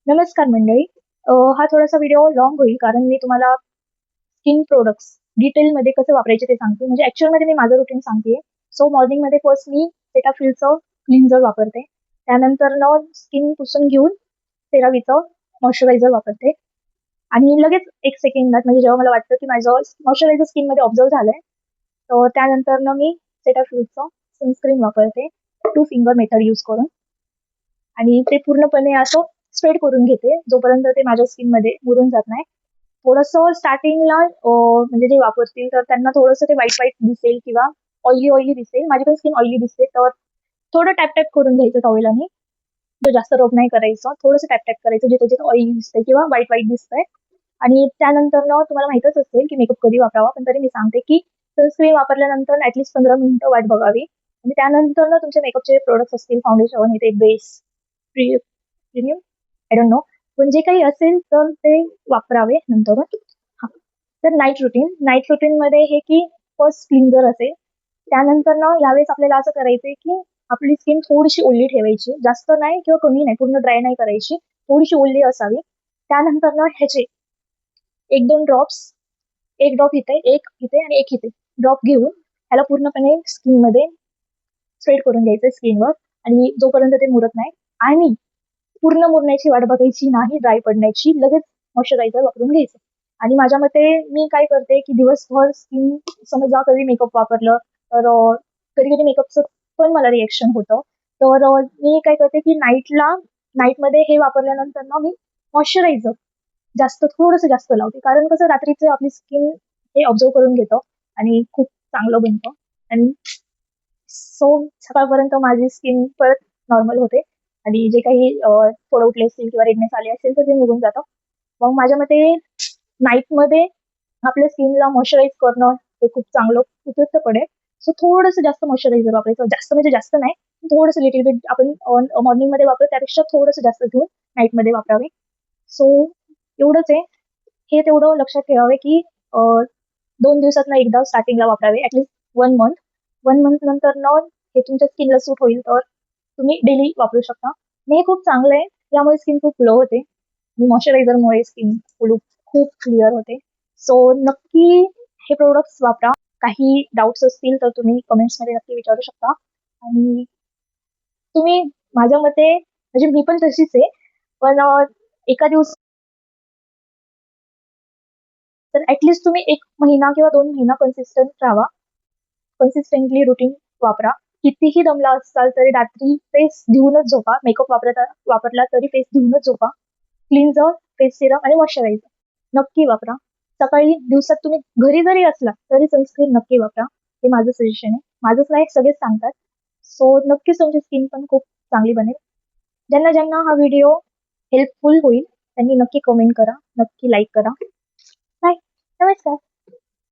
नमस्कार मंडळी. हा थोडासा व्हिडिओ लॉंग होईल कारण मी तुम्हाला स्किन प्रोडक्ट्स डिटेलमध्ये कसं वापरायचे ते सांगते. म्हणजे ॲक्चुअलमध्ये मी माझं रुटीन सांगते. सो मॉर्निंगमध्ये फर्स्ट मी सेटाफिलचं क्लिन्झर वापरते. त्यानंतरनं स्किन पुसून घेऊन CeraVeचं मॉइश्चरायझर वापरते. आणि लगेच 1 सेकंदात म्हणजे जेव्हा मला वाटतं की माझं मॉइश्चरायझर स्किनमध्ये ऑब्झर्व्ह झालंय, तर त्यानंतरनं मी सेटाफिलचं सनस्क्रीन वापरते 2 फिंगर मेथड यूज करून. आणि ते पूर्णपणे असं स्प्रेड करून घेते जोपर्यंत ते माझ्या स्किनमध्ये मुरून जात नाही. थोडंसं स्टार्टिंगला म्हणजे जे वापरतील तर त्यांना थोडंसं ते व्हाईट व्हाईट दिसेल किंवा ऑइली दिसेल. माझी पण स्किन ऑइली दिसते, तर थोडं टॅप टॅप करून घ्यायचं टॉवेलनी. जास्त रब नाही करायचं, थोडंसं टॅप टॅप करायचं जिथे जिथे ऑइली दिसतंय किंवा व्हाईट व्हाईट दिसतंय. आणि त्यानंतरनं तुम्हाला माहीतच असेल की मेकअप कधी वापरावा, पण तरी मी सांगते की सनस्क्रीन वापरल्यानंतर ॲटलीस्ट 15 मिनिटं वाट बघावी. आणि त्यानंतरनं तुमचे मेकअपचे प्रोडक्ट्स असतील, फाउंडेशन, ते base, premium, I don't know, पण जे काही असेल तर ते वापरावे नंतरून. हां. तर नाईट रुटीनमध्ये हे की फर्स्ट क्लिन्झर असेल. त्यानंतरनं यावेळेस आपल्याला असं करायचंय की आपली स्किन थोडीशी ओली ठेवायची. जास्त नाही किंवा कमी नाही, पूर्ण ड्राय नाही करायची. थोडीशी ओली असावी. त्यानंतरनं ह्याचे 1-2 ड्रॉप्स, 1 ड्रॉप इथे, 1 इथे आणि 1 इथे ड्रॉप घेऊन ह्याला पूर्णपणे स्किनमध्ये स्प्रेड करून घ्यायचं स्किनवर. आणि जोपर्यंत ते मुरत नाही आणि पूर्ण मुरण्याची वाट बघायची नाही, ड्राय पडण्याची, लगेच मॉइश्चरायझर वापरून घ्यायचं. आणि माझ्या मते मी काय करते की दिवसभर स्किन समजा कधी मेकअप वापरलं तर कधी-कधी मेकअपचं पण मला रिएक्शन होतं. तर मी काय करते की नाईटमध्ये हे वापरल्यानंतर ना मी मॉइश्चरायझर थोडंसं जास्त लावते. कारण कसं रात्रीचं आपली स्किन हे ऑब्झर्व्ह करून घेतं आणि खूप चांगलं बनतं. आणि सो सकाळपर्यंत माझी स्किन परत नॉर्मल होते. आणि जे काही फोड उठले असतील किंवा रेडनेस आले असेल तर ते निघून जातं. मग माझ्या मते नाईटमध्ये आपल्या स्किनला मॉइश्चराइज करणं हे खूप चांगलं उपयुक्त पडेल. सो थोडंसं जास्त मॉइश्चरायझर वापरायचं. जास्त म्हणजे जास्त नाही, थोडंसं लिटिल बिट आपण मॉर्निंगमध्ये वापरू त्यापेक्षा थोडंसं जास्त घेऊन नाईटमध्ये वापरावे. सो एवढंच आहे. हे तेवढं लक्षात ठेवावे की 2 दिवसातनं एकदा स्टार्टिंगला वापरावे, ॲटलीस्ट 1 मंथ. 1 मंथ नंतरनं हे तुमच्या स्किनला सूट होईल तर तुम्ही डेली वापरू शकता. आणि हे खूप चांगलं आहे. यामुळे स्किन खूप ग्लो होते आणि मॉइश्चरायझरमुळे स्किन खूप क्लिअर होते. सो नक्की हे प्रोडक्ट्स वापरा. काही डाउट्स असतील तर तुम्ही कमेंट्समध्ये नक्की विचारू शकता. आणि तुम्ही माझ्या मते म्हणजे मी पण तशीच आहे. पण एका दिवस तर ॲटलीस्ट तुम्ही 1 महिना किंवा 2 महिना कन्सिस्टंट राहावा. कन्सिस्टंटली रुटीन वापरा. कितीही दमला असाल तरी रात्री फेस धुवूनच झोपा. मेकअप वापरला तरी फेस धुवूनच झोपा. क्लिन्झर, फेस सिरम आणि मॉइश्चरायझर नक्की वापरा. सकाळी दिवसात तुम्ही घरी जरी असला तरी सनस्क्रीन नक्की वापरा. हे माझं सजेशन आहे. माझंच नाही, सगळेच सांगतात. सो नक्कीच तुमची स्किन पण खूप चांगली बनेल. ज्यांना ज्यांना हा व्हिडिओ हेल्पफुल होईल त्यांनी नक्की कमेंट करा, नक्की लाईक करा. बाय. नमस्कार.